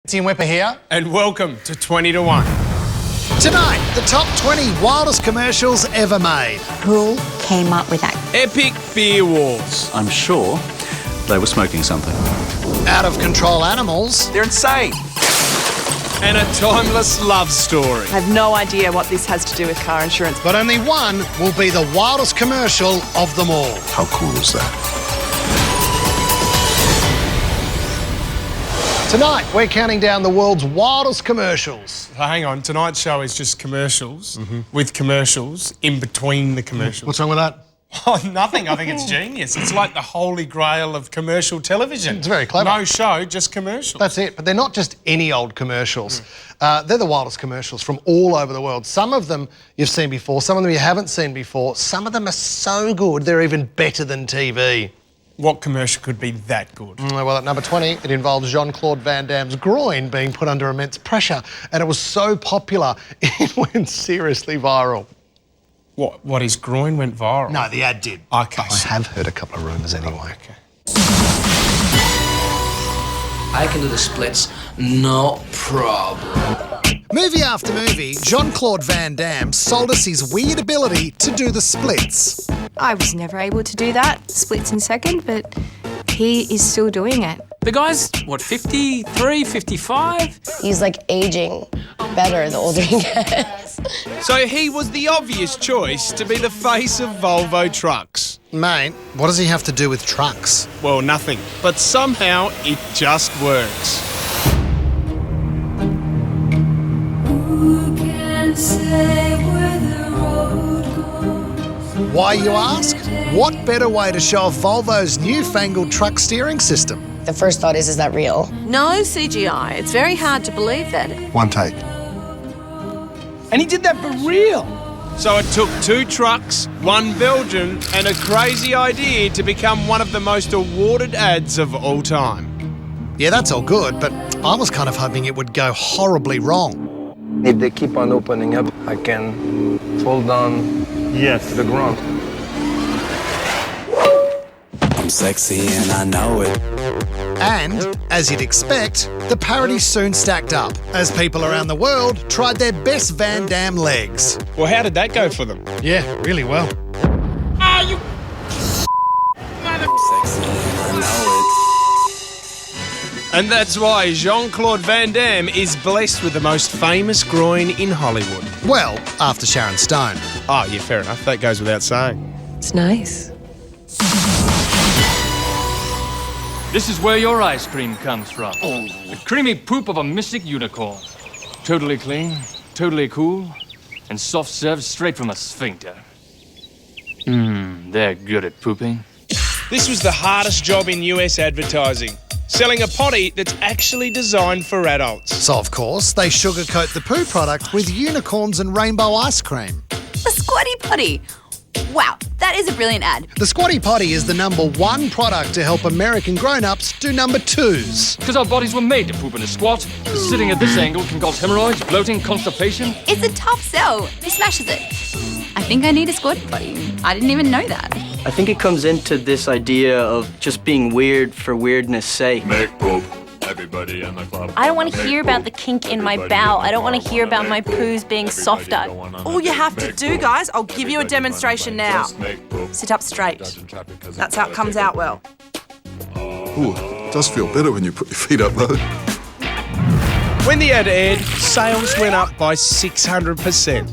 Tim Whipper here. And welcome to 20 to 1. Tonight, the top 20 wildest commercials ever made. Who came up with that? Epic beer wars. I'm sure they were smoking something. Out of control animals. They're insane. And a timeless love story. I have no idea what this has to do with car insurance. But only one will be the wildest commercial of them all. How cool is that? Tonight, we're counting down the world's wildest commercials. So hang on, tonight's show is just commercials with commercials in between the commercials. What's wrong with that? Oh, nothing. I think it's genius. It's like the holy grail of commercial television. It's very clever. No show, just commercials. That's it, but they're not just any old commercials. They're the wildest commercials from all over the world. Some of them you've seen before, some of them you haven't seen before. Some of them are so good, they're even better than TV. What commercial could be that good? Well, at number 20, it involves Jean-Claude Van Damme's groin being put under immense pressure, and it was so popular, it went seriously viral. What, his groin went viral? No, the ad did. Okay. I have heard a couple of rumours anyway. Okay. I can do the splits, no problem. Movie after movie, Jean-Claude Van Damme sold us his weird ability to do the splits. I was never able to do that, splits in second, but he is still doing it. The guy's, what, 53, 55? He's like aging better the older he gets. So he was the obvious choice to be the face of Volvo trucks. Mate, what does he have to do with trucks? Well, nothing. But somehow it just works. Why, you ask? What better way to show off Volvo's newfangled truck steering system? The first thought is that real? No CGI. It's very hard to believe that. One take. And he did that for real. So it took 2 trucks, 1 Belgian, and a crazy idea to become one of the most awarded ads of all time. Yeah, that's all good, but I was kind of hoping it would go horribly wrong. If they keep on opening up, I can fall down to the ground. I'm sexy and I know it. And, as you'd expect, the parody soon stacked up as people around the world tried their best Van Damme legs. Well, how did that go for them? Yeah, really well. Ah, you... Sexy and I know it. And that's why Jean-Claude Van Damme is blessed with the most famous groin in Hollywood. Well, after Sharon Stone. Oh, yeah, fair enough. That goes without saying. It's nice. This is where your ice cream comes from. The creamy poop of a mystic unicorn. Totally clean, totally cool, and soft served straight from a sphincter. They're good at pooping. This was the hardest job in US advertising. Selling a potty that's actually designed for adults. So, of course, they sugarcoat the poo product with unicorns and rainbow ice cream. The Squatty Potty. Wow, that is a brilliant ad. The Squatty Potty is the #1 product to help American grown-ups do #2s. Because our bodies were made to poop in a squat. Sitting at this angle can cause hemorrhoids, bloating, constipation. It's a tough sell. He smashes it. I think I need a Squatty Potty. I didn't even know that. I think it comes into this idea of just being weird for weirdness' sake. Make poop. Everybody in the club. I don't want to hear about the kink in my bowel. I don't want to hear about my poos being softer. All you have to do, guys, I'll give you a demonstration now. Sit up straight. That's how it comes out well. Ooh, it does feel better when you put your feet up, though. When the ad aired, sales went up by 600%.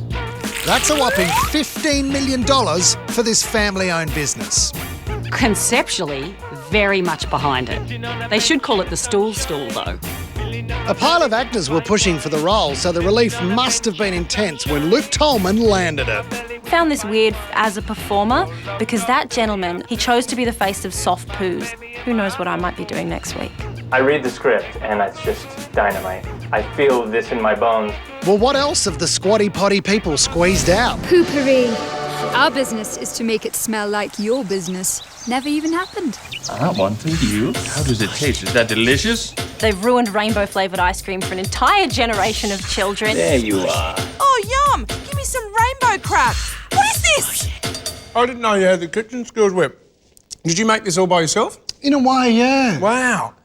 That's a whopping $15 million for this family-owned business. Conceptually, very much behind it. They should call it the stool, though. A pile of actors were pushing for the role, so the relief must have been intense when Luke Tolman landed it. Found this weird as a performer because that gentleman, he chose to be the face of soft poos. Who knows what I might be doing next week. I read the script and it's just dynamite. I feel this in my bones. Well, what else have the Squatty Potty people squeezed out? Poopery. Our business is to make it smell like your business never even happened. I want for you. How does it taste? Is that delicious? They've ruined rainbow-flavoured ice cream for an entire generation of children. There you are. Oh, yum! Give me some rainbow crap. What is this? I didn't know you had the kitchen skills, Whip. Did you make this all by yourself? In a way, yeah. Wow.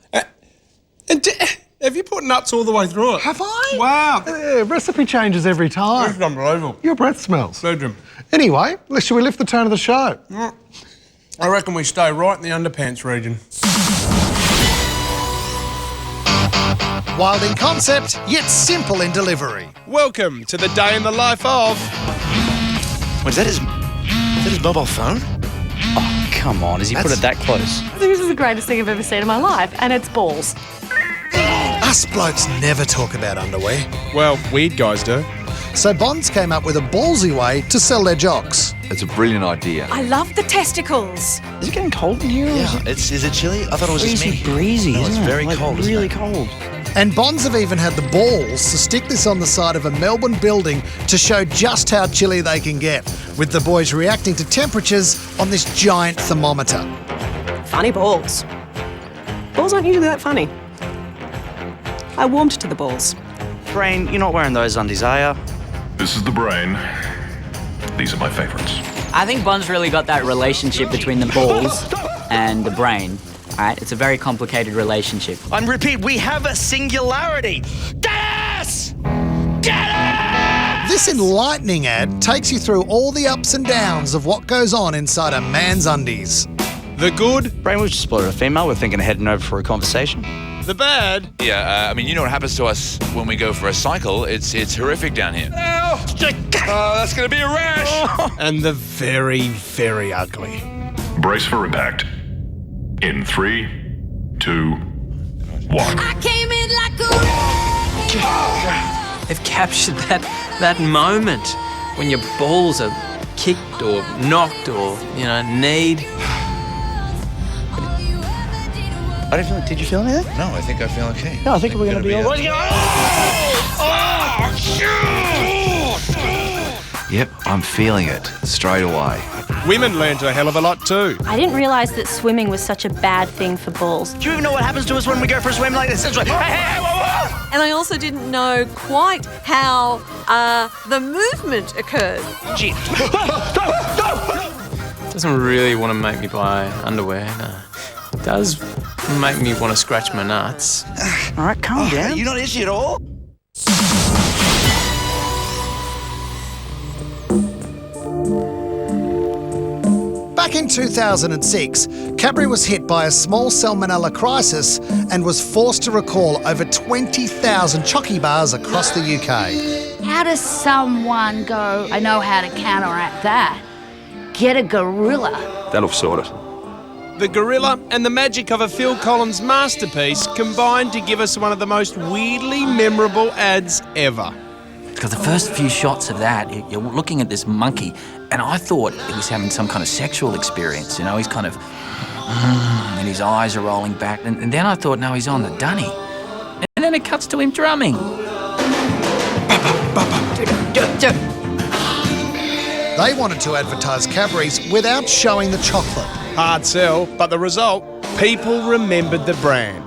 Have you put nuts all the way through it? Have I? Wow. Yeah, recipe changes every time. This is unbelievable. Your breath smells. Bedroom. Anyway, should we lift the tone of the show? I reckon we stay right in the underpants region. Wild in concept, yet simple in delivery. Welcome to the day in the life of... Is that his mobile phone? Oh, come on. Has he put it that close? This is the greatest thing I've ever seen in my life, and it's balls. Us blokes never talk about underwear. Well, weird guys do. So Bonds came up with a ballsy way to sell their jocks. It's a brilliant idea. I love the testicles. Is it getting cold in here? Yeah, is it chilly? I thought it was just me. Breezy, No, it's isn't it? very cold, isn't Really it? cold. And Bonds have even had the balls to stick this on the side of a Melbourne building to show just how chilly they can get, with the boys reacting to temperatures on this giant thermometer. Funny balls. Balls aren't usually that funny. I warmed to the balls. Brain, you're not wearing those undies, are you? This is the brain. These are my favorites. I think Bon's really got that relationship between the balls and the brain. All right, it's a very complicated relationship. And repeat, we have a singularity. Get us! Get us! This enlightening ad takes you through all the ups and downs of what goes on inside a man's undies. The good. Brain, we've just spotted a female. We're thinking of heading over for a conversation. The bad. Yeah, I mean, you know what happens to us when we go for a cycle? It's horrific down here. Oh, that's gonna be a rash. And the very, very ugly. Brace for impact. In 3, 2, 1. I came in like a... They've captured that moment when your balls are kicked or knocked or, kneed. I don't feel. Did you feel anything? No, I think I feel okay. No, I think we're going to be all right. Yep, I'm feeling it straight away. Women learn a hell of a lot too. I didn't realise that swimming was such a bad thing for balls. Do you even know what happens to us when we go for a swim like this? It's like, hey, whoa, whoa. And I also didn't know quite how the movement occurred. Gee. Doesn't really want to make me buy underwear, no. It does make me want to scratch my nuts. All right, calm down. You're not itchy at all? Back in 2006, Cadbury was hit by a small salmonella crisis and was forced to recall over 20,000 chocky bars across the UK. How does someone go, I know how to counteract that? Get a gorilla. That'll sort it. The gorilla and the magic of a Phil Collins masterpiece combined to give us one of the most weirdly memorable ads ever. Because the first few shots of that, you're looking at this monkey, and I thought he was having some kind of sexual experience, he's kind of, and his eyes are rolling back, and then I thought, no, he's on the dunny. And then it cuts to him drumming. They wanted to advertise Cadbury's without showing the chocolate. Hard sell, but the result, people remembered the brand.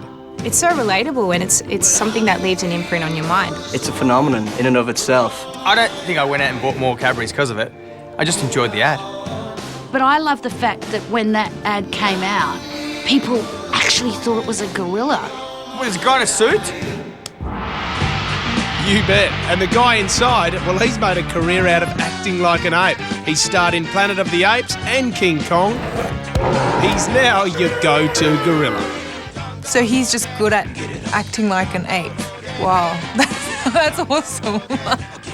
It's so relatable and it's something that leaves an imprint on your mind. It's a phenomenon in and of itself. I don't think I went out and bought more Cadbury's because of it. I just enjoyed the ad. But I love the fact that when that ad came out, people actually thought it was a gorilla. What, is the guy in a suit? You bet. And the guy inside, well, he's made a career out of acting like an ape. He starred in Planet of the Apes and King Kong. He's now your go-to gorilla. So he's just good at acting like an ape. Wow, that's awesome.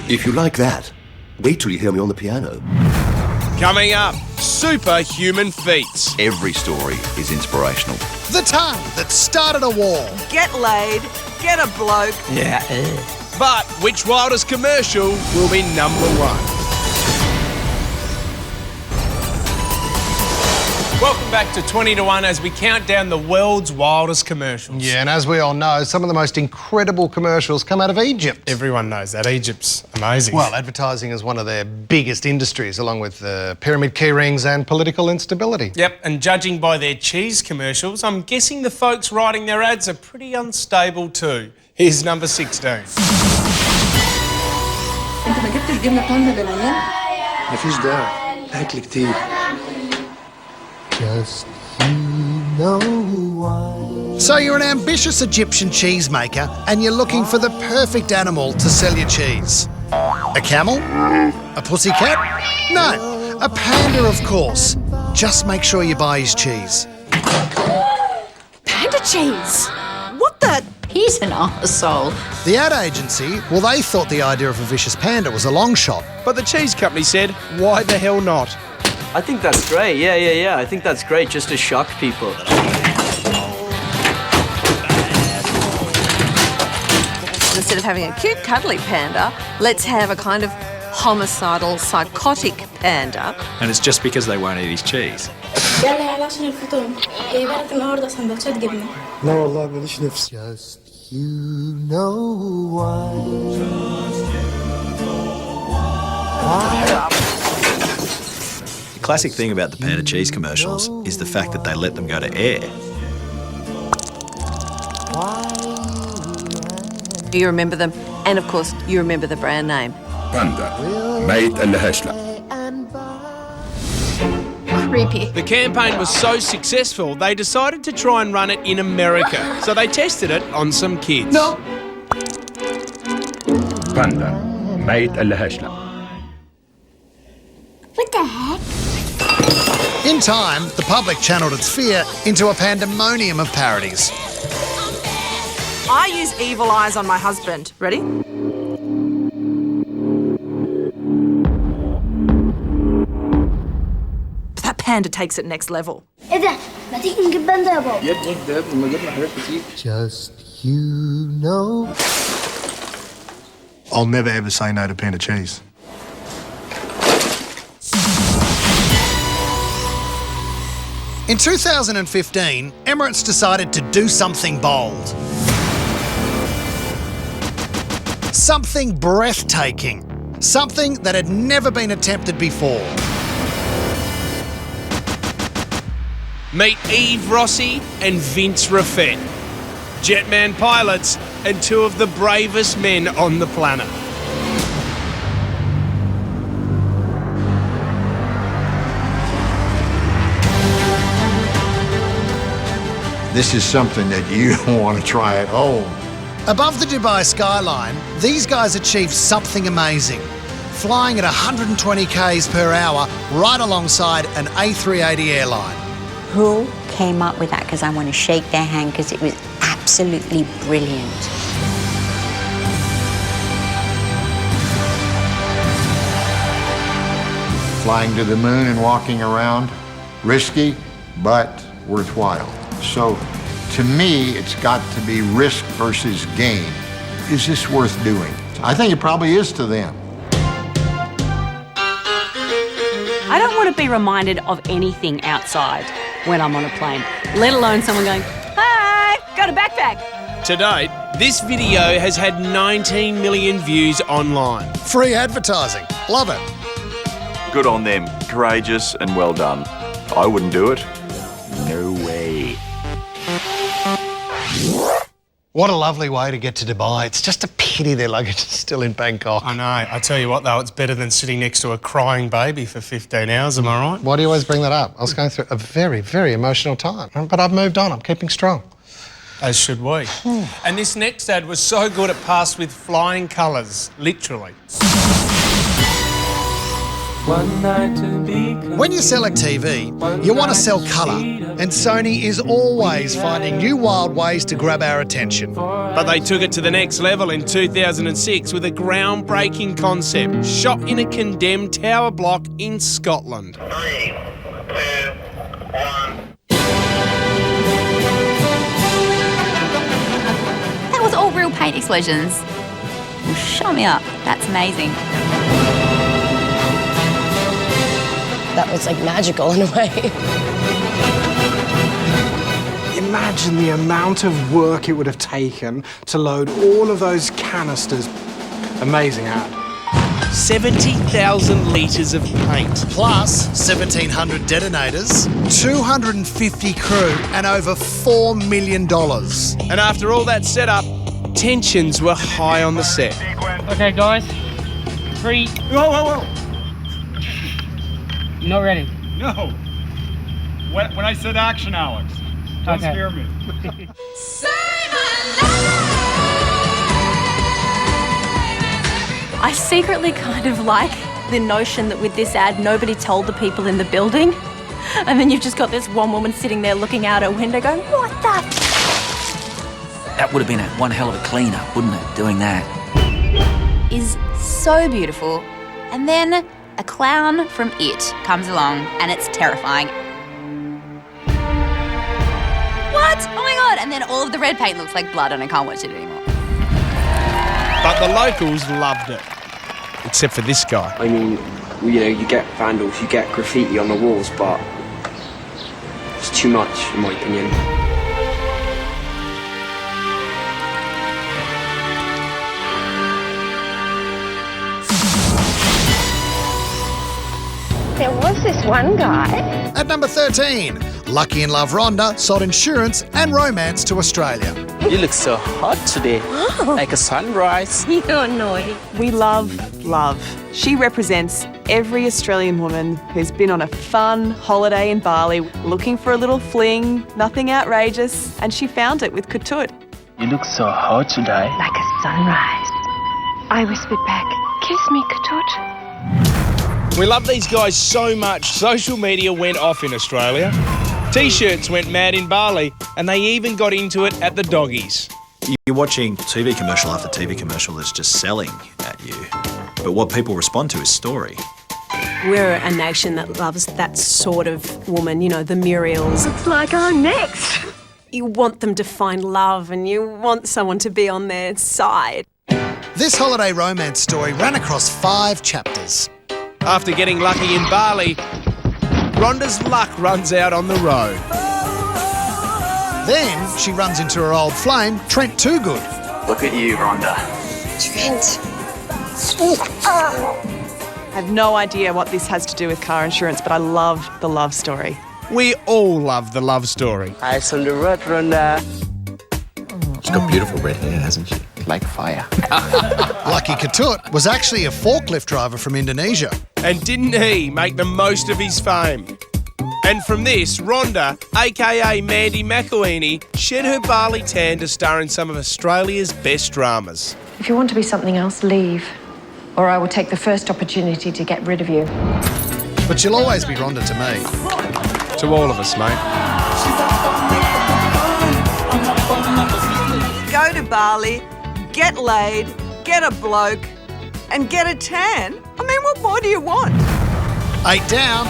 If you like that, wait till you hear me on the piano. Coming up, superhuman feats. Every story is inspirational. The tongue that started a war. Get laid, get a bloke. Yeah. But which Wildest Commercial will be number one? Welcome back to 20 to 1 as we count down the world's wildest commercials. Yeah, and as we all know, some of the most incredible commercials come out of Egypt. Everyone knows that. Egypt's amazing. Well, advertising is one of their biggest industries, along with pyramid key rings and political instability. Yep, and judging by their cheese commercials, I'm guessing the folks writing their ads are pretty unstable too. Here's number 16. مفيش داعي أكل كتير. Just you know why. So you're an ambitious Egyptian cheesemaker and you're looking for the perfect animal to sell your cheese. A camel? A pussycat? No, a panda, of course. Just make sure you buy his cheese. Panda cheese? What the? He's an arsehole. The ad agency, well, they thought the idea of a vicious panda was a long shot. But the cheese company said, why the hell not? I think that's great. Yeah. I think that's great just to shock people. Instead of having a cute, cuddly panda, let's have a kind of homicidal, psychotic panda. And it's just because they won't eat his cheese. Just you know why. The classic thing about the Panda cheese commercials is the fact that they let them go to air. You remember them, and of course, you remember the brand name. Panda. Made and Heshla. Creepy. The campaign was so successful, they decided to try and run it in America. So they tested it on some kids. No. Panda. Made and Heshla. What the heck? In time, the public channeled its fear into a pandemonium of parodies. I use evil eyes on my husband. Ready? That panda takes it next level. Just you know. I'll never ever say no to Panda cheese. In 2015, Emirates decided to do something bold. Something breathtaking. Something that had never been attempted before. Meet Eve Rossi and Vince Raffet, Jetman pilots and two of the bravest men on the planet. This is something that you don't want to try at home. Above the Dubai skyline, these guys achieved something amazing, flying at 120 k's per hour right alongside an A380 airline. Who came up with that? Because I want to shake their hand because it was absolutely brilliant. Flying to the moon and walking around, risky, but worthwhile. So, to me, it's got to be risk versus gain. Is this worth doing? I think it probably is to them. I don't want to be reminded of anything outside when I'm on a plane, let alone someone going, "Hi, got a backpack." To date, this video has had 19 million views online. Free advertising. Love it. Good on them. Courageous and well done. I wouldn't do it. No way. What a lovely way to get to Dubai. It's just a pity their luggage is still in Bangkok. I know. I tell you what, though, it's better than sitting next to a crying baby for 15 hours, am I right? Why do you always bring that up? I was going through a very, very emotional time, but I've moved on. I'm keeping strong. As should we. And this next ad was so good it passed with flying colours, literally. When you sell a TV, you want to sell colour, and Sony is always finding new wild ways to grab our attention. But they took it to the next level in 2006 with a groundbreaking concept shot in a condemned tower block in Scotland. 3, 2, 1. That was all real paint explosions. Well, shut me up. That's amazing. That was like magical in a way. Imagine the amount of work it would have taken to load all of those canisters. Amazing ad. 70,000 litres of paint. Plus 1,700 detonators, 250 crew, and over $4 million. And after all that setup, tensions were high on the set. Okay, guys. 3. Whoa. Not ready. No. When I said action, Alex. Don't scare me. I secretly kind of like the notion that with this ad, nobody told the people in the building. And then you've just got this one woman sitting there looking out her window going, what the? That would have been one hell of a clean-up, wouldn't it, doing that? Is so beautiful. And then a clown from It comes along and it's terrifying. What? Oh my God. And then all of the red paint looks like blood and I can't watch it anymore. But the locals loved it. Except for this guy. I mean, you know, you get vandals, you get graffiti on the walls, but it's too much, in my opinion. There was this one guy. At number 13, Lucky in Love Rhonda sold insurance and romance to Australia. You look so hot today, like a sunrise. You're naughty. We love love. She represents every Australian woman who's been on a fun holiday in Bali, looking for a little fling, nothing outrageous, and she found it with Katut. You look so hot today. Like a sunrise. I whispered back, kiss me, Katut. We love these guys so much, social media went off in Australia. T-shirts went mad in Bali, and they even got into it at the doggies. You're watching TV commercial after TV commercial that's just selling at you. But what people respond to is story. We're a nation that loves that sort of woman, you know, the Muriels. Looks like I'm next. You want them to find love and you want someone to be on their side. This holiday romance story ran across 5 chapters. After getting lucky in Bali, Rhonda's luck runs out on the road. Then she runs into her old flame, Trent Toogood. Look at you, Rhonda. Trent. I have no idea what this has to do with car insurance, but I love the love story. We all love the love story. Eyes on the road, Rhonda. She's got beautiful red hair, hasn't she? Like fire. Lucky Katut was actually a forklift driver from Indonesia. And didn't he make the most of his fame? And from this, Rhonda, aka Mandy McElhaney, shed her Bali tan to star in some of Australia's best dramas. If you want to be something else, leave. Or I will take the first opportunity to get rid of you. But you'll always be Rhonda to me. To all of us, mate. Go to Bali, get laid, get a bloke, and get a tan. I mean, what more do you want? 8 down,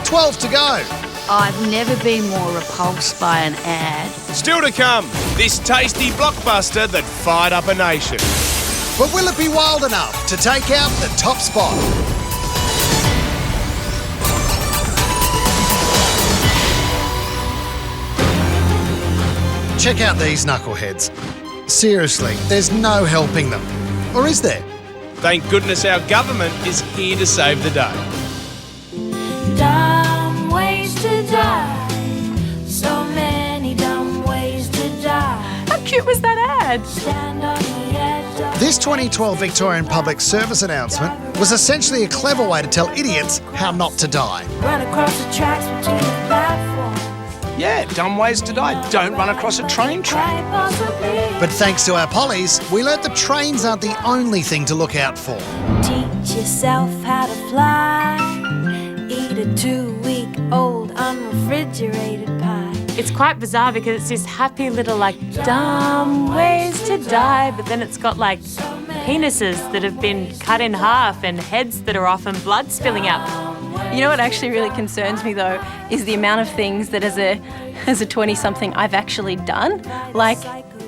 12 to go. I've never been more repulsed by an ad. Still to come, this tasty blockbuster that fired up a nation. But will it be wild enough to take out the top spot? Check out these knuckleheads. Seriously, there's no helping them. Or is there? Thank goodness our government is here to save the day. Dumb ways to die. So many dumb ways to die. How cute was that ad? Stand on the edge of This 2012 Victorian Public Service announcement was essentially a clever way to tell idiots how not to die. run across the tracks between the platforms. Yeah, dumb ways to die. Don't run across a train track. But thanks to our pollies, we learnt that trains aren't the only thing to look out for. Teach yourself how to fly. Eat a 2-week-old unrefrigerated pie. It's quite bizarre because it's this happy little like dumb ways to die, but then it's got like penises that have been cut in half and heads that are off and blood spilling out. You know what actually really concerns me though is the amount of things that as a 20-something I've actually done. Like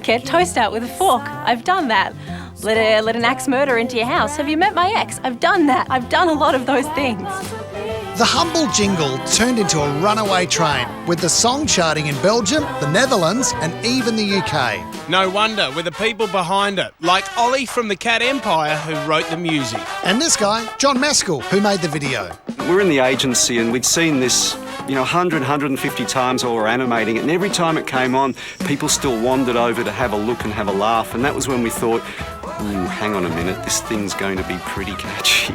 get toast out with a fork. I've done that. Let an axe murder into your house. Have you met my ex? I've done that. I've done a lot of those things. The humble jingle turned into a runaway train, with the song charting in Belgium, the Netherlands, and even the UK. No wonder, with the people behind it, like Ollie from the Cat Empire who wrote the music. And this guy, John Maskell, who made the video. We're in the agency and we'd seen this, 100, 150 times while we're animating it, and every time it came on, people still wandered over to have a look and have a laugh, and that was when we thought, hang on a minute, this thing's going to be pretty catchy.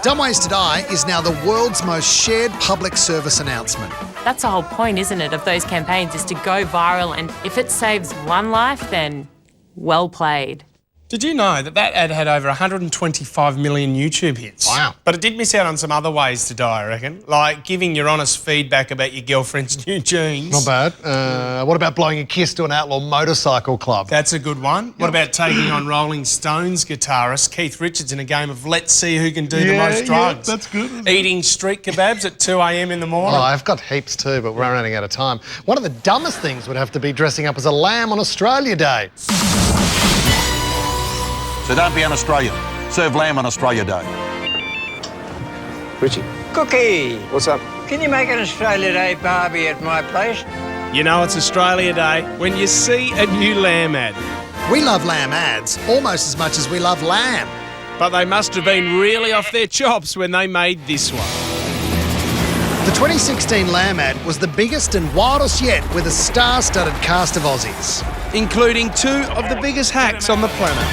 Dumb Ways to Die is now the world's most shared public service announcement. That's the whole point, isn't it, of those campaigns, is to go viral, and if it saves one life, then well played. Did you know that ad had over 125 million YouTube hits? Wow. But it did miss out on some other ways to die, I reckon. Like giving your honest feedback about your girlfriend's new jeans. Not bad. What about blowing a kiss to an outlaw motorcycle club? That's a good one. What about taking on Rolling Stones guitarist Keith Richards in a game of let's see who can do the most drugs? Yeah, that's good. Eating street kebabs at 2 a.m. in the morning. Oh, I've got heaps too, but we're running out of time. One of the dumbest things would have to be dressing up as a lamb on Australia Day. So don't be an Australian. Serve lamb on Australia Day. Richie. Cookie! What's up? Can you make an Australia Day barbie at my place? You know it's Australia Day when you see a new lamb ad. We love lamb ads almost as much as we love lamb. But they must have been really off their chops when they made this one. The 2016 lamb ad was the biggest and wildest yet, with a star-studded cast of Aussies. Including two of the biggest hacks on the planet.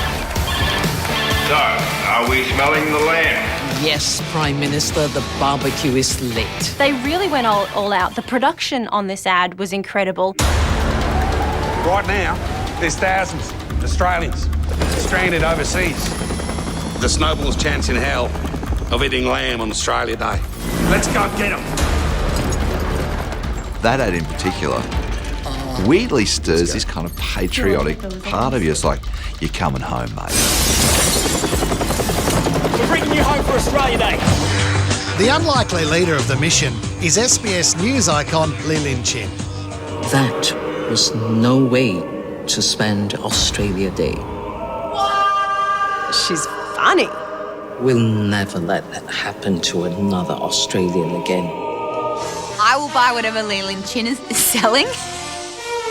So, are we smelling the lamb? Yes, Prime Minister, the barbecue is lit. They really went all out. The production on this ad was incredible. Right now, there's thousands of Australians stranded overseas. The snowball's chance in hell of eating lamb on Australia Day. Let's go get them. That ad in particular weirdly stirs this kind of patriotic part of you. It's like, you're coming home, mate. We're bringing you home for Australia Day. The unlikely leader of the mission is SBS News icon Li Lin Chin. That was no way to spend Australia Day. She's funny. We'll never let that happen to another Australian again. I will buy whatever Leland Chin is selling.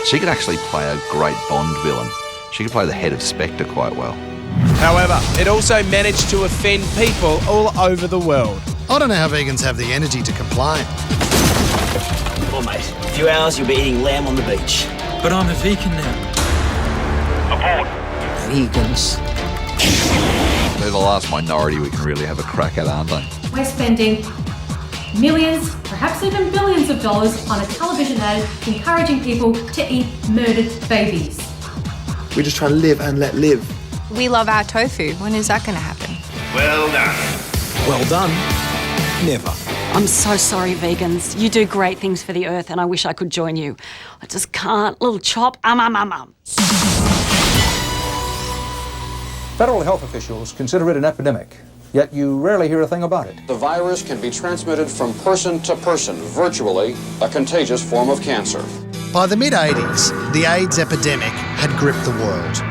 She could actually play a great Bond villain. She could play the head of Spectre quite well. However, it also managed to offend people all over the world. I don't know how vegans have the energy to complain. Well, mate, in a few hours you'll be eating lamb on the beach. But I'm a vegan now. Abort. Vegans. They're the last minority we can really have a crack at, aren't they? We're spending millions, perhaps even billions of dollars on a television ad encouraging people to eat murdered babies. We just try to live and let live. We love our tofu. When is that going to happen? Well done. Well done. Never. I'm so sorry, vegans. You do great things for the earth and I wish I could join you. I just can't. Little chop. Federal health officials consider it an epidemic, yet you rarely hear a thing about it. The virus can be transmitted from person to person, virtually a contagious form of cancer. By the mid-80s, the AIDS epidemic had gripped the world.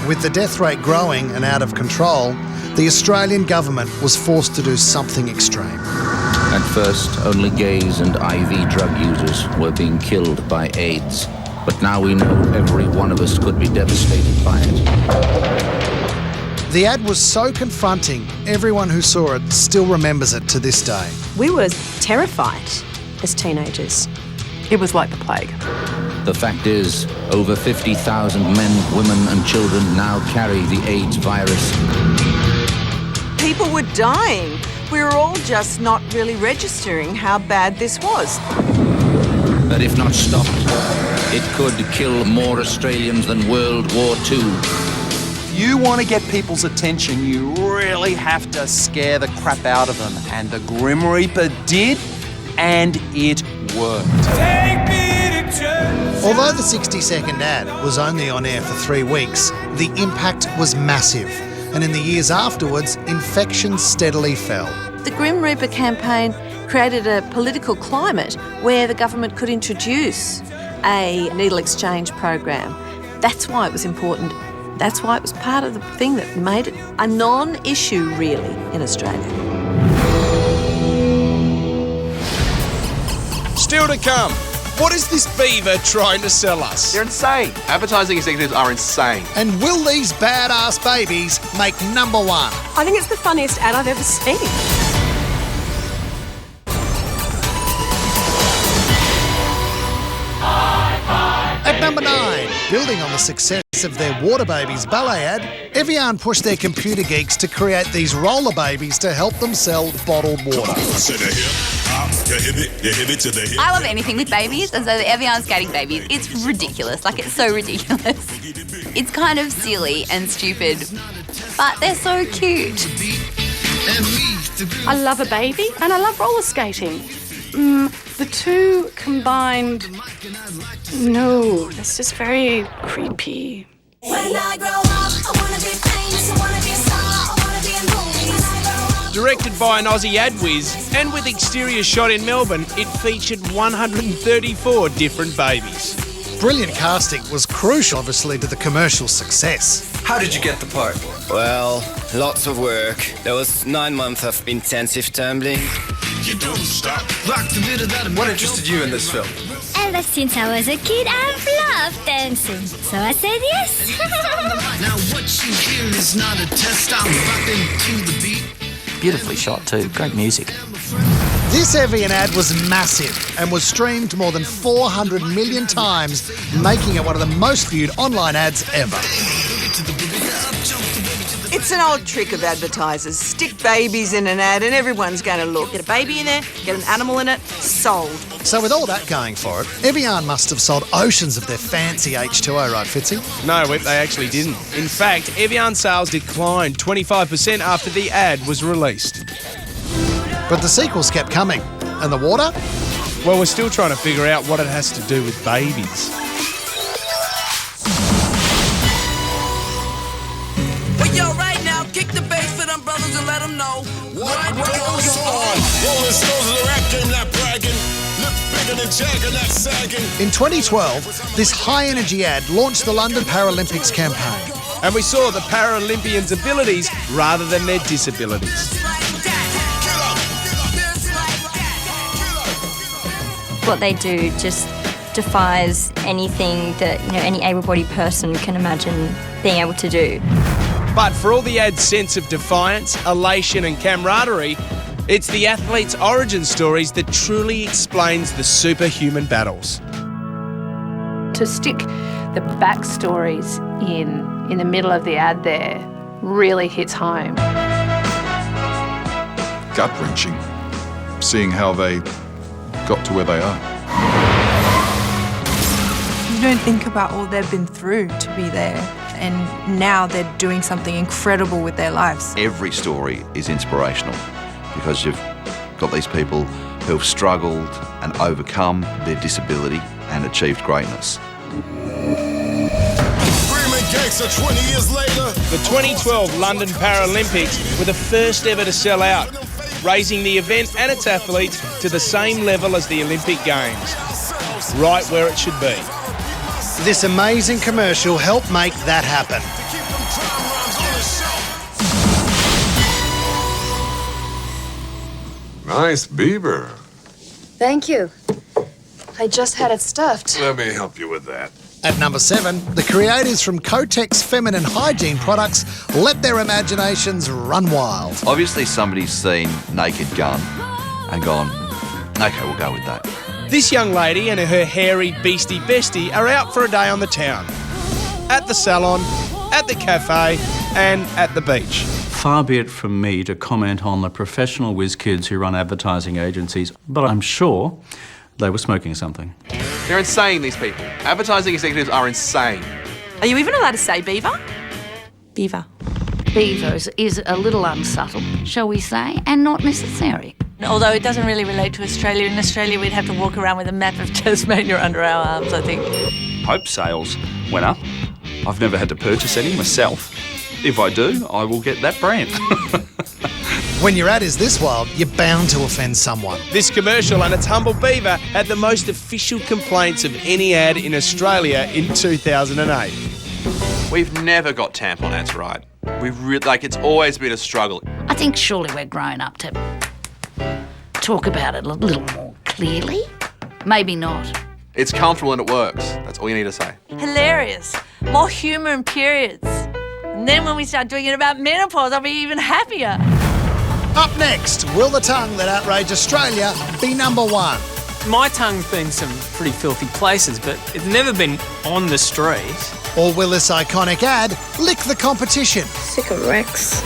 With the death rate growing and out of control, the Australian government was forced to do something extreme. At first, only gays and IV drug users were being killed by AIDS. But now we know every one of us could be devastated by it. The ad was so confronting, everyone who saw it still remembers it to this day. We were terrified as teenagers. It was like the plague. The fact is, over 50,000 men, women and children now carry the AIDS virus. People were dying. We were all just not really registering how bad this was. But if not stopped, it could kill more Australians than World War II. If you want to get people's attention, you really have to scare the crap out of them. And the Grim Reaper did, and it worked. Although the 60-second ad was only on air for 3 weeks, the impact was massive. And in the years afterwards, infections steadily fell. The Grim Reaper campaign created a political climate where the government could introduce a needle exchange program. That's why it was important. That's why it was part of the thing that made it a non-issue, really, in Australia. Still to come, what is this beaver trying to sell us? They're insane. Advertising executives are insane. And will these badass babies make #1? I think it's the funniest ad I've ever seen. At number 9. Building on the success of their Water Babies ballet ad, Evian pushed their computer geeks to create these roller babies to help them sell bottled water. I love anything with babies, and so the Evian skating babies, it's ridiculous. Like, it's so ridiculous. It's kind of silly and stupid, but they're so cute. I love a baby and I love roller skating. The two combined, no, that's just very creepy. When I grow up, I wanna be famous, I wanna be a star, I wanna be in movies. Directed by an Aussie ad whiz and with exterior shot in Melbourne, it featured 134 different babies. Brilliant casting was crucial, obviously, to the commercial success. How did you get the part? Well, lots of work. There was 9 months of intensive tumbling. You don't stop. What interested you in this film? Ever since I was a kid, I've loved dancing. So I said yes. Now what you hear is not a test. I'm rocking to the beat. Beautifully shot too. Great music. This Evian ad was massive and was streamed more than 400 million times, making it one of the most viewed online ads ever. It's an old trick of advertisers. Stick babies in an ad and everyone's going to look. Get a baby in there, get an animal in it, sold. So with all that going for it, Evian must have sold oceans of their fancy H2O, right, Fitzy? No, Whip, they actually didn't. In fact, Evian sales declined 25% after the ad was released. But the sequels kept coming. And the water? Well, we're still trying to figure out what it has to do with babies. Well, yo, right now, kick the bass for them brothers and let them know what goes on. Rolling stones in the rap game, not bragging. Look bigger than Jagger, not sagging. In 2012, this high-energy ad launched the London Paralympics campaign. And we saw the Paralympians' abilities rather than their disabilities. What they do just defies anything that any able-bodied person can imagine being able to do. But for all the ad's sense of defiance, elation and camaraderie, it's the athletes' origin stories that truly explains the superhuman battles. To stick the backstories in the middle of the ad there really hits home. Gut-wrenching, seeing how they got to where they are. You don't think about all they've been through to be there, and now they're doing something incredible with their lives. Every story is inspirational because you've got these people who have struggled and overcome their disability and achieved greatness. The 2012 London Paralympics were the first ever to sell out, raising the event and its athletes to the same level as the Olympic Games, right where it should be. This amazing commercial helped make that happen. Nice beaver. Thank you. I just had it stuffed. Let me help you with that. At number 7, the creators from Kotex Feminine Hygiene Products let their imaginations run wild. Obviously somebody's seen Naked Gun and gone, okay, we'll go with that. This young lady and her hairy beastie bestie are out for a day on the town. At the salon, at the cafe and at the beach. Far be it from me to comment on the professional whiz kids who run advertising agencies, but I'm sure they were smoking something. They're insane, these people. Advertising executives are insane. Are you even allowed to say beaver? Beaver. Beavers is a little unsubtle, shall we say, and not necessary. Although it doesn't really relate to Australia. In Australia, we'd have to walk around with a map of Tasmania under our arms, I think. Hope sales went up. I've never had to purchase any myself. If I do, I will get that brand. When your ad is this wild, you're bound to offend someone. This commercial and its humble beaver had the most official complaints of any ad in Australia in 2008. We've never got tampon ads right. It's always been a struggle. I think surely we're grown up to talk about it a little more clearly. Maybe not. It's comfortable and it works. That's all you need to say. Hilarious. More humour in periods. And then when we start doing it about menopause, I'll be even happier. Up next, will the tongue that outraged Australia be number 1? My tongue's been some pretty filthy places, but it's never been on the street. Or will this iconic ad lick the competition? Sick of Rex.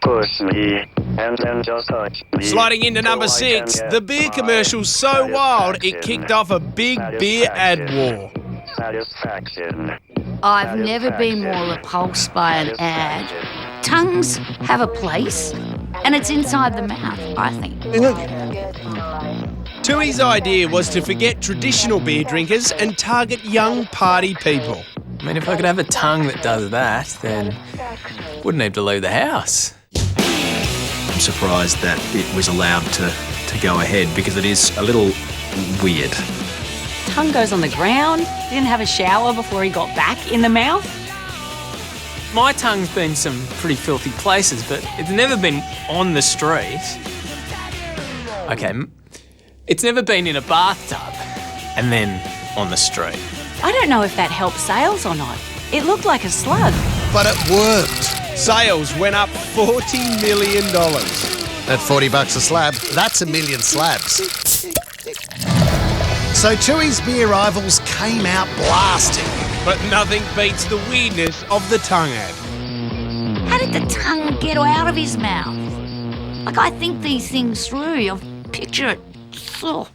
Push me, and then just touch me. Sliding into number 6, the beer commercial's so wild it kicked off a big beer ad war. Satisfaction. I've never been more repulsed by an ad. Tongues have a place, and it's inside the mouth, I think. Tui's idea was to forget traditional beer drinkers and target young party people. I mean, if I could have a tongue that does that, then wouldn't need to leave the house. I'm surprised that it was allowed to go ahead because it is a little weird. Tongue goes on the ground. He didn't have a shower before he got back in the mouth. My tongue's been some pretty filthy places, but it's never been on the street. Okay, it's never been in a bathtub and then on the street. I don't know if that helped sales or not. It looked like a slug. But it worked. Sales went up $40 million. At $40 a slab, that's 1 million slabs. So Tui's beer rivals came out blasting. But nothing beats the weirdness of the tongue ad. How did the tongue get out of his mouth? Like, I think these things through. I picture it. Oh.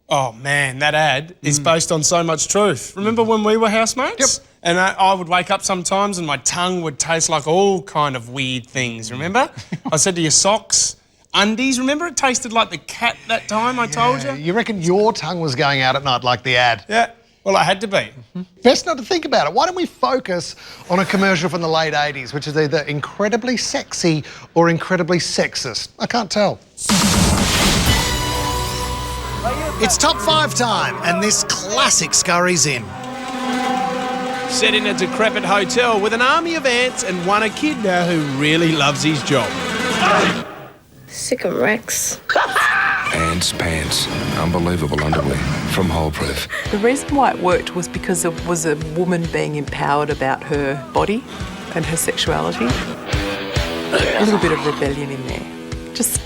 Oh man, that ad is based on so much truth. Remember when we were housemates? Yep. And I would wake up sometimes and my tongue would taste like all kind of weird things, remember? I said to you, socks, undies, remember it tasted like the cat that time I told you? You reckon your tongue was going out at night like the ad? Yeah, well, I had to be. Best not to think about it. Why don't we focus on a commercial from the late 80s, which is either incredibly sexy or incredibly sexist? I can't tell. It's top 5 time, and this classic scurries in. Set in a decrepit hotel with an army of ants and one echidna who really loves his job. Sick of Rex. Ants pants. Unbelievable underwear from Holeproof. The reason why it worked was because it was a woman being empowered about her body and her sexuality. A little bit of rebellion in there. Just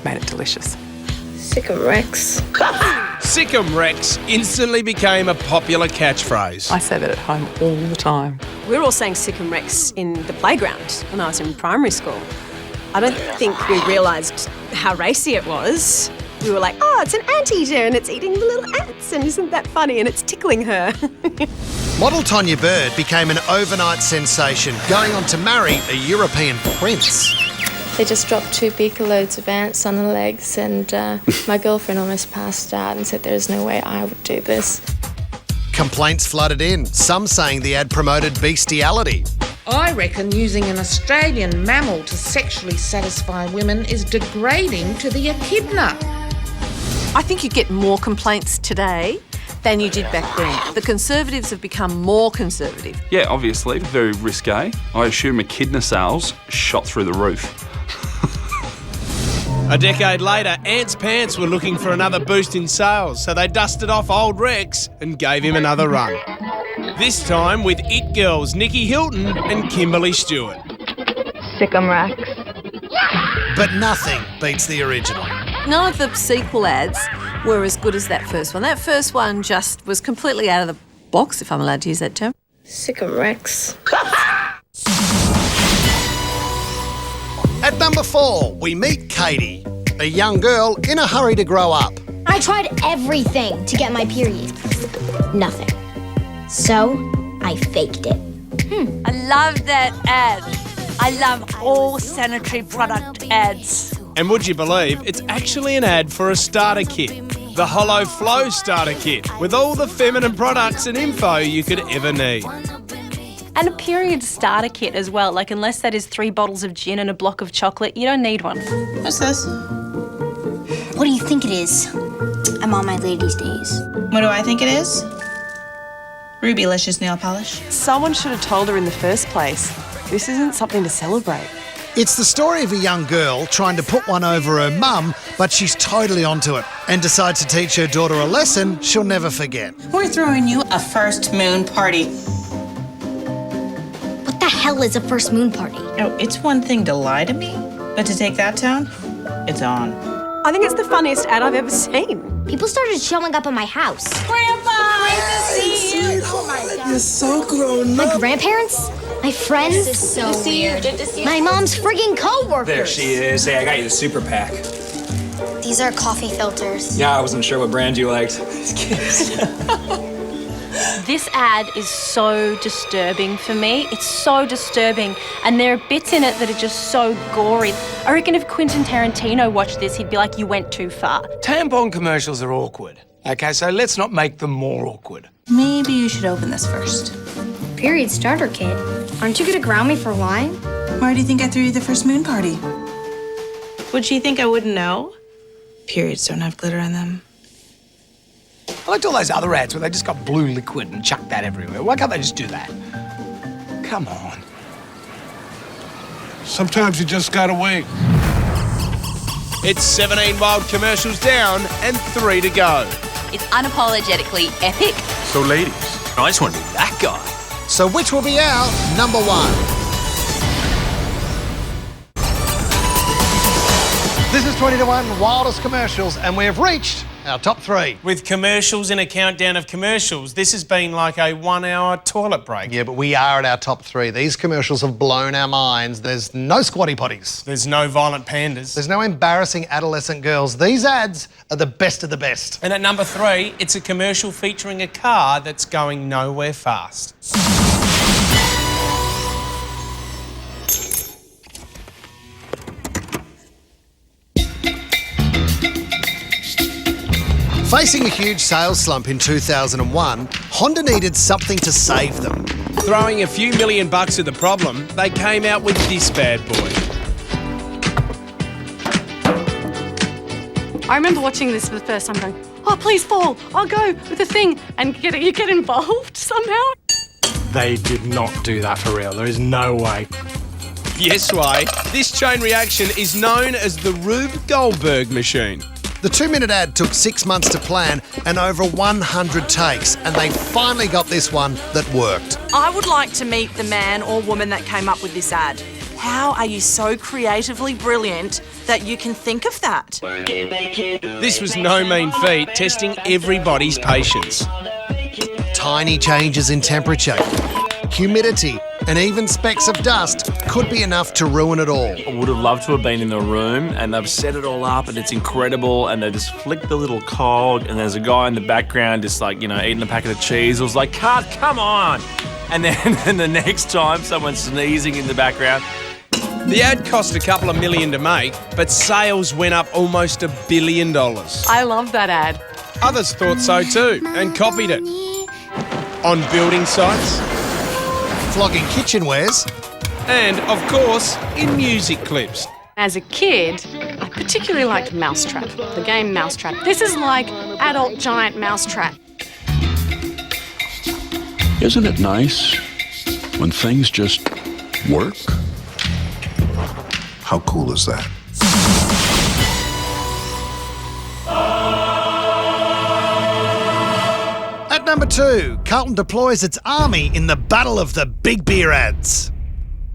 made it delicious. Sick of Rex. Sick'em Rex instantly became a popular catchphrase. I say that at home all the time. We were all saying Sick'em Rex in the playground when I was in primary school. I don't think we realised how racy it was. We were like, oh, it's an anteater and it's eating the little ants and isn't that funny and it's tickling her. Model Tonya Bird became an overnight sensation, going on to marry a European prince. They just dropped 2 beaker loads of ants on her legs and my girlfriend almost passed out and said there is no way I would do this. Complaints flooded in, some saying the ad promoted bestiality. I reckon using an Australian mammal to sexually satisfy women is degrading to the echidna. I think you get more complaints today than you did back then. The Conservatives have become more conservative. Yeah, obviously, very risque. I assume echidna sales shot through the roof. A decade later, Ants Pants were looking for another boost in sales, so they dusted off old Rex and gave him another run. This time with It Girls Nikki Hilton and Kimberly Stewart. Sick'em Rex. But nothing beats the original. None of the sequel ads were as good as that first one. That first one just was completely out of the box, if I'm allowed to use that term. Sick'em Rex. At number 4, we meet Katie, a young girl in a hurry to grow up. I tried everything to get my period. Nothing. So, I faked it. I love that ad. I love all sanitary product ads. And would you believe it's actually an ad for a starter kit? The Hollow Flow starter kit, with all the feminine products and info you could ever need. And a period starter kit as well. Like, unless that is 3 bottles of gin and a block of chocolate, you don't need one. What's this? What do you think it is? I'm on my ladies' days. What do I think it is? Rubylicious nail polish. Someone should have told her in the first place. This isn't something to celebrate. It's the story of a young girl trying to put one over her mum, but she's totally onto it and decides to teach her daughter a lesson she'll never forget. We're throwing you a first moon party. hell is a first moon party? Oh, it's one thing to lie to me, but to take that tone, it's on. I think it's the funniest ad I've ever seen. People started showing up at my house. Grandpa, great to see you. Oh my God. You're so grown My grandparents, my friends. This is so Good to see weird. you. Good to see you. My mom's friggin' coworkers. There she is. Hey, I got you the super pack. These are coffee filters. Yeah, I wasn't sure what brand you liked. This ad is so disturbing for me. It's so disturbing. And there are bits in it that are just so gory. I reckon if Quentin Tarantino watched this, he'd be like, you went too far. Tampon commercials are awkward. Okay, so let's not make them more awkward. Maybe you should open this first. Period starter kit. Aren't you gonna ground me for lying? Why do you think I threw you the first moon party? Would she think I wouldn't know? Periods don't have glitter on them. I liked all those other ads where they just got blue liquid and chucked that everywhere. Why can't they just do that? Come on. Sometimes you just gotta wait. It's 17 wild commercials down and 3 to go. It's unapologetically epic. So, ladies, I just want to be that guy. So which will be our number 1? This is 20 to 1 Wildest Commercials, and we have reached our top 3. With commercials and a countdown of commercials, this has been like a 1-hour toilet break. Yeah, but we are at our top 3. These commercials have blown our minds. There's no squatty potties. There's no violent pandas. There's no embarrassing adolescent girls. These ads are the best of the best. And at number 3, it's a commercial featuring a car that's going nowhere fast. Facing a huge sales slump in 2001, Honda needed something to save them. Throwing a few $1 million at the problem, they came out with this bad boy. I remember watching this for the first time going, oh, please fall. I'll go with the thing. And you get involved somehow. They did not do that for real. There is no way. Yes way. This chain reaction is known as the Rube Goldberg machine. The 2-minute ad took 6 months to plan and over 100 takes, and they finally got this one that worked. I would like to meet the man or woman that came up with this ad. How are you so creatively brilliant that you can think of that? This was no mean feat, testing everybody's patience. Tiny changes in temperature, humidity, and even specks of dust could be enough to ruin it all. I would have loved to have been in the room, and they've set it all up and it's incredible, and they just flick the little cog and there's a guy in the background just like, you know, eating a packet of cheese. I was like, come on! And then the next time someone's sneezing in the background. The ad cost a couple of million to make, but sales went up almost $1 billion. I love that ad. Others thought so too and copied it. On building sites, flogging kitchenwares, and of course, in music clips. As a kid, I particularly liked Mousetrap, the game Mousetrap. This is like adult giant Mousetrap. Isn't it nice when things just work? How cool is that? At number 2, Carlton deploys its army in the battle of the big beer ads.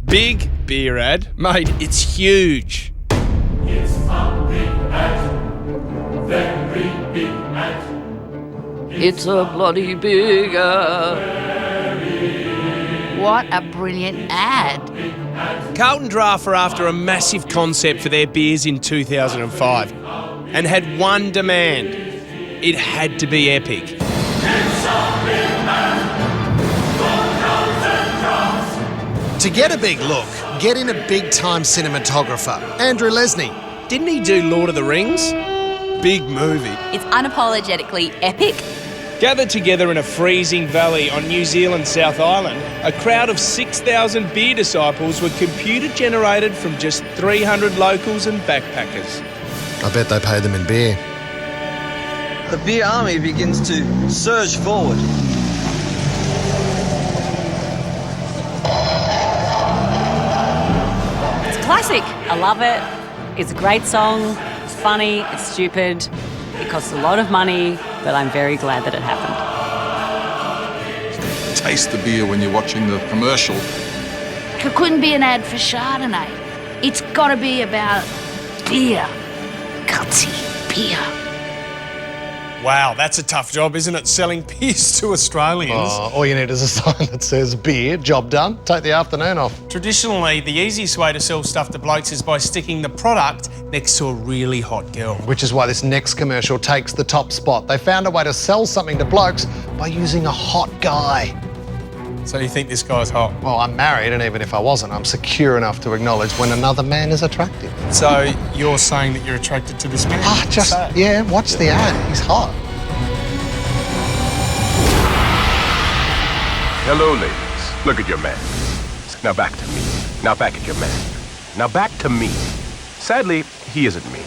Big beer ad? Mate, it's huge. It's a big ad, very big ad. It's a bloody big ad. What a brilliant ad. Carlton Draft were after a massive concept for their beers in 2005 and had one demand. It had to be epic. To get a big look, get in a big-time cinematographer, Andrew Lesney. Didn't he do Lord of the Rings? Big movie. It's unapologetically epic. Gathered together in a freezing valley on New Zealand's South Island, a crowd of 6,000 beer disciples were computer-generated from just 300 locals and backpackers. I bet they paid them in beer. The beer army begins to surge forward. It's a classic. I love it. It's a great song. It's funny. It's stupid. It costs a lot of money, but I'm very glad that it happened. Taste the beer when you're watching the commercial. It couldn't be an ad for Chardonnay. It's got to be about beer. Gutsy beer. Wow, that's a tough job, isn't it? Selling beers to Australians. Oh, all you need is a sign that says beer, job done, take the afternoon off. Traditionally, the easiest way to sell stuff to blokes is by sticking the product next to a really hot girl. Which is why this next commercial takes the top spot. They found a way to sell something to blokes by using a hot guy. So you think this guy's hot? Well, I'm married, and even if I wasn't, I'm secure enough to acknowledge when another man is attractive. So you're saying that you're attracted to this man? Yeah, watch the ad. He's hot. Hello, ladies. Look at your man. Now back to me. Now back at your man. Now back to me. Sadly, he isn't me.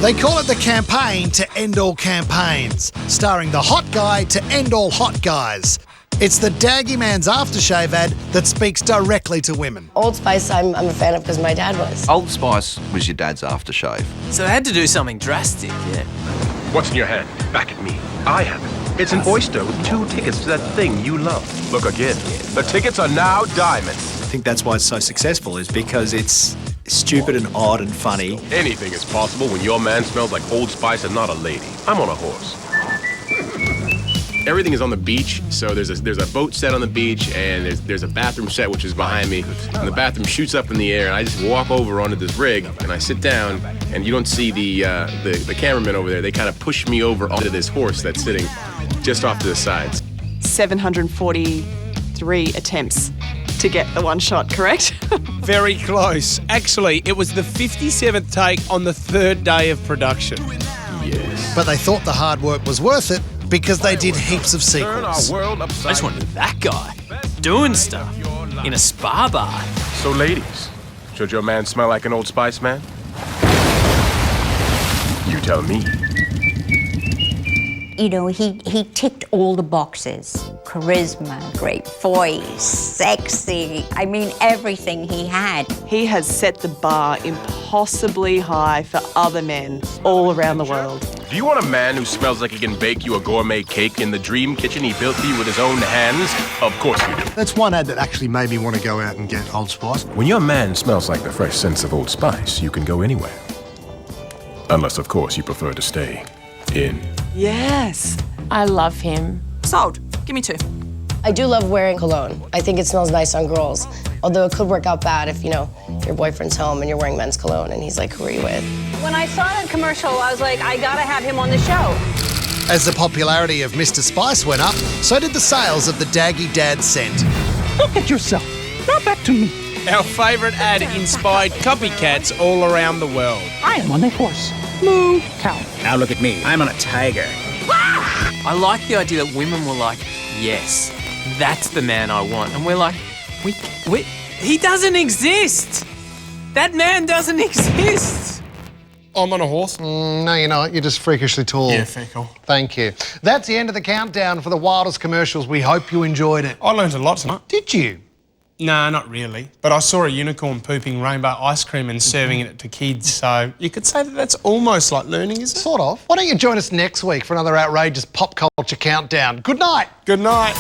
They call it the campaign to end all campaigns, starring the hot guy to end all hot guys. It's the Daggy Man's aftershave ad that speaks directly to women. Old Spice, I'm a fan of because my dad was. Old Spice was your dad's aftershave. So they had to do something drastic, yeah. What's in your hand? Back at me. I have it. It's an oyster with 2 tickets to that thing you love. Look again. The tickets are now diamonds. I think that's why it's so successful, is because it's stupid and odd and funny. Anything is possible when your man smells like Old Spice and not a lady. I'm on a horse. Everything is on the beach, so there's a boat set on the beach, and there's a bathroom set which is behind me, and the bathroom shoots up in the air, and I just walk over onto this rig, and I sit down, and you don't see the cameramen over there. They kind of push me over onto this horse that's sitting just off to the sides. 743 attempts to get the one shot, correct? Very close. Actually, it was the 57th take on the 3rd day of production. Yes. But they thought the hard work was worth it because they did heaps of sequels. I just wanted that guy doing stuff in a spa bar. So ladies, should your man smell like an Old Spice man? You tell me. You know, he ticked all the boxes. Charisma, great voice, sexy. I mean, everything he had. He has set the bar impossibly high for other men all around the world. Do you want a man who smells like he can bake you a gourmet cake in the dream kitchen he built for you with his own hands? Of course you do. That's one ad that actually made me want to go out and get Old Spice. When your man smells like the fresh scents of Old Spice, you can go anywhere. Unless, of course, you prefer to stay in. Yes. I love him. Sold. Give me 2. I do love wearing cologne. I think it smells nice on girls. Although it could work out bad if, you know, your boyfriend's home and you're wearing men's cologne and he's like, who are you with? When I saw that commercial, I was like, I gotta have him on the show. As the popularity of Mr. Spice went up, so did the sales of the Daggy Dad scent. Look at yourself. Now back to me. Our favourite ad inspired copycats all around the world. I am on a horse. Moo cow. Now look at me. I'm on a tiger. I like the idea that women were like, yes, that's the man I want. And we're like, he doesn't exist. That man doesn't exist. I'm on a horse. No, you're not. You're just freakishly tall. Yeah, fecal. Thank you. That's the end of the countdown for the Wildest Commercials. We hope you enjoyed it. I learned a lot tonight. Did you? No, not really. But I saw a unicorn pooping rainbow ice cream and serving it to kids, so you could say that that's almost like learning, is it? Sort of. Why don't you join us next week for another outrageous pop culture countdown? Good night. Good night.